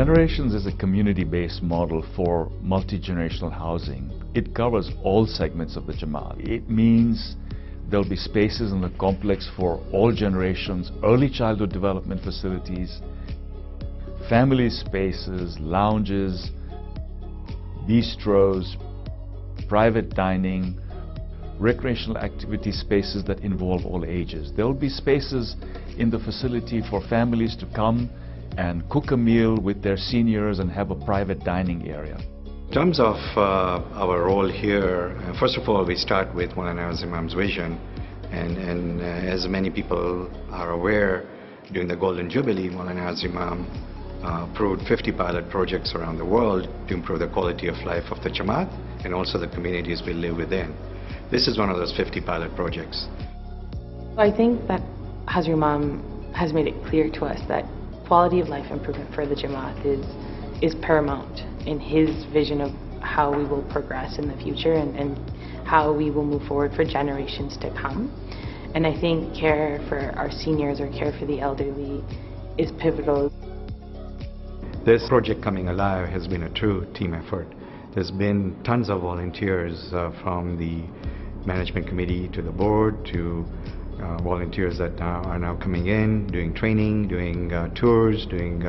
Generations is a community-based model for multi-generational housing. It covers all segments of the Jamaat. It means there'll be spaces in the complex for all generations, early childhood development facilities, family spaces, lounges, bistros, private dining, recreational activity spaces that involve all ages. There will be spaces in the facility for families to come and cook a meal with their seniors and have a private dining area. In terms of our role here, first of all, we start with Maulana Imam's vision, and as many people are aware, during the Golden Jubilee, Maulana Imam approved 50 pilot projects around the world to improve the quality of life of the Jamaat and also the communities we live within. This is one of those 50 pilot projects. I think that Hazrat Imam has made it clear to us that quality of life improvement for the Jamaat is paramount in his vision of how we will progress in the future and how we will move forward for generations to come. And I think care for our seniors or care for the elderly is pivotal. This project coming alive has been a true team effort. There's been tons of volunteers from the management committee to the board to volunteers that are now coming in, doing training, doing tours, doing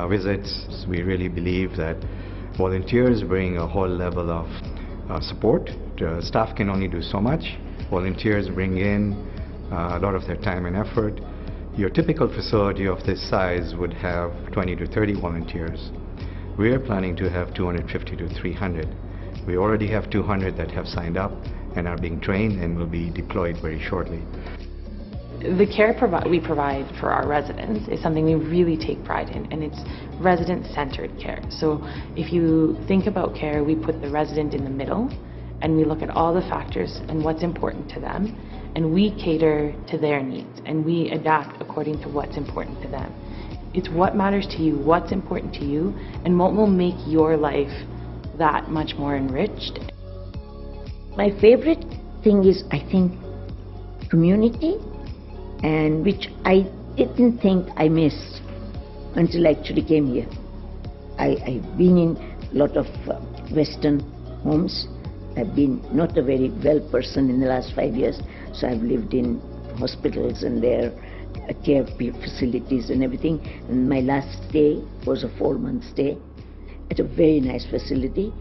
visits. We really believe that volunteers bring a whole level of support. Staff can only do so much. Volunteers bring in a lot of their time and effort. Your typical facility of this size would have 20 to 30 volunteers. We are planning to have 250 to 300. We already have 200 that have signed up and are being trained and will be deployed very shortly. The care we provide for our residents is something we really take pride in, and it's resident-centered care. So if you think about care, we put the resident in the middle, and we look at all the factors and what's important to them, and we cater to their needs, and we adapt according to what's important to them. It's what matters to you, what's important to you, and what will make your life that much more enriched. My favorite thing is, I think, community, and which I didn't think I missed until I actually came here. I've been in a lot of Western homes. I've been not a very well person in the last 5 years, so I've lived in hospitals and their care facilities and everything. And my last stay was a 4-month stay at a very nice facility,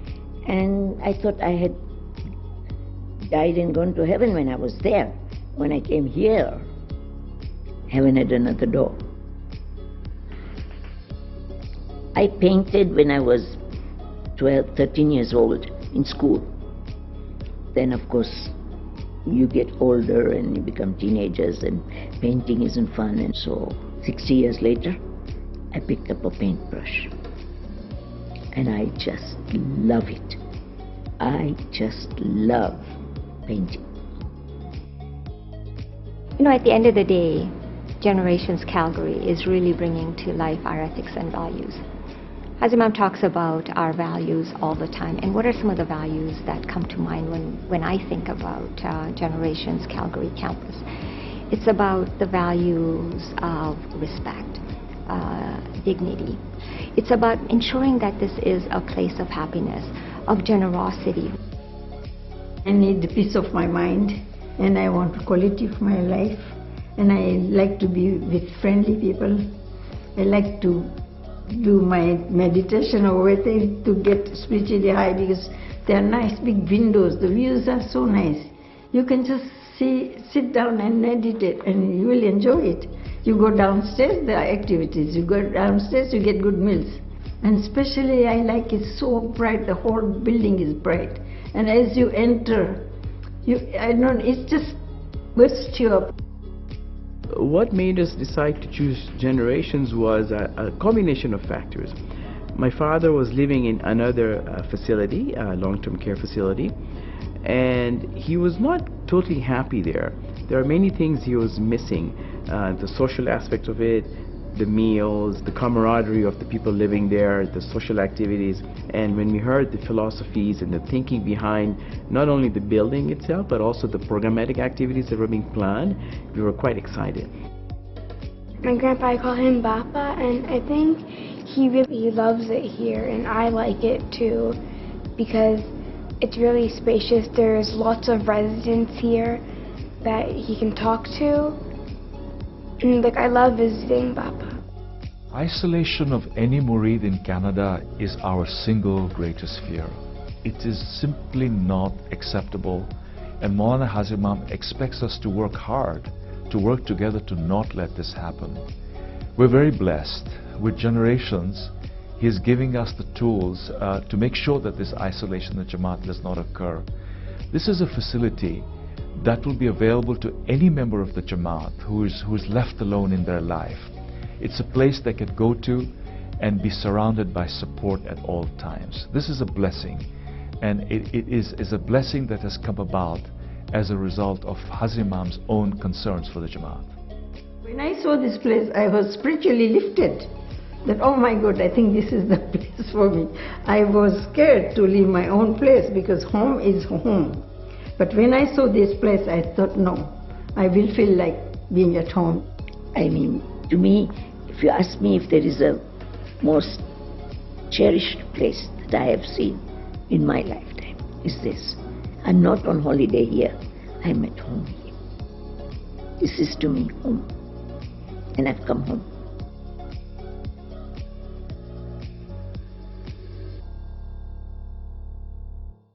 and I thought I had died and gone to heaven when I was there. When I came here, heaven had another door. I painted when I was 12, 13 years old in school. Then of course you get older and you become teenagers and painting isn't fun, and so 60 years later I picked up a paintbrush and I just love it. I just love painting. You know, at the end of the day, Generations Calgary is really bringing to life our ethics and values. Hazrat Imam talks about our values all the time, and what are some of the values that come to mind when I think about Generations Calgary campus? It's about the values of respect, dignity. It's about ensuring that this is a place of happiness, of generosity. I need the peace of my mind, and I want quality of my life, and I like to be with friendly people. I like to do my meditation over there to get spiritually high, because there are nice big windows. The views are so nice. You can just sit down and meditate, and you will enjoy it. You go downstairs, there are activities. You go downstairs, you get good meals. And especially I like it so bright, the whole building is bright. And as you enter, it just bursts you up. What made us decide to choose Generations was a combination of factors. My father was living in another facility, a long-term care facility, and he was not totally happy there. There are many things he was missing, the social aspect of it, the meals, the camaraderie of the people living there, the social activities. And when we heard the philosophies and the thinking behind not only the building itself, but also the programmatic activities that were being planned, we were quite excited. My grandpa, I call him Bappa, and I think He really loves it here, and I like it too because it's really spacious. There's lots of residents here that he can talk to. And I love visiting Papa. Isolation of any Murid in Canada is our single greatest fear. It is simply not acceptable, and Maulana Hazir Imam expects us to work hard, to work together to not let this happen. We're very blessed. With generations, he is giving us the tools to make sure that this isolation of Jamaat does not occur. This is a facility that will be available to any member of the Jamaat who is left alone in their life. It's a place they can go to and be surrounded by support at all times. This is a blessing, and it is a blessing that has come about as a result of Hazir Imam's own concerns for the Jamaat. When I saw this place, I was spiritually lifted. That, oh my God, I think this is the place for me. I was scared to leave my own place because home is home. But when I saw this place, I thought, no, I will feel like being at home. I mean, to me, if you ask me if there is a most cherished place that I have seen in my lifetime, is this. I'm not on holiday here, I'm at home here. This is to me home, and I've come home.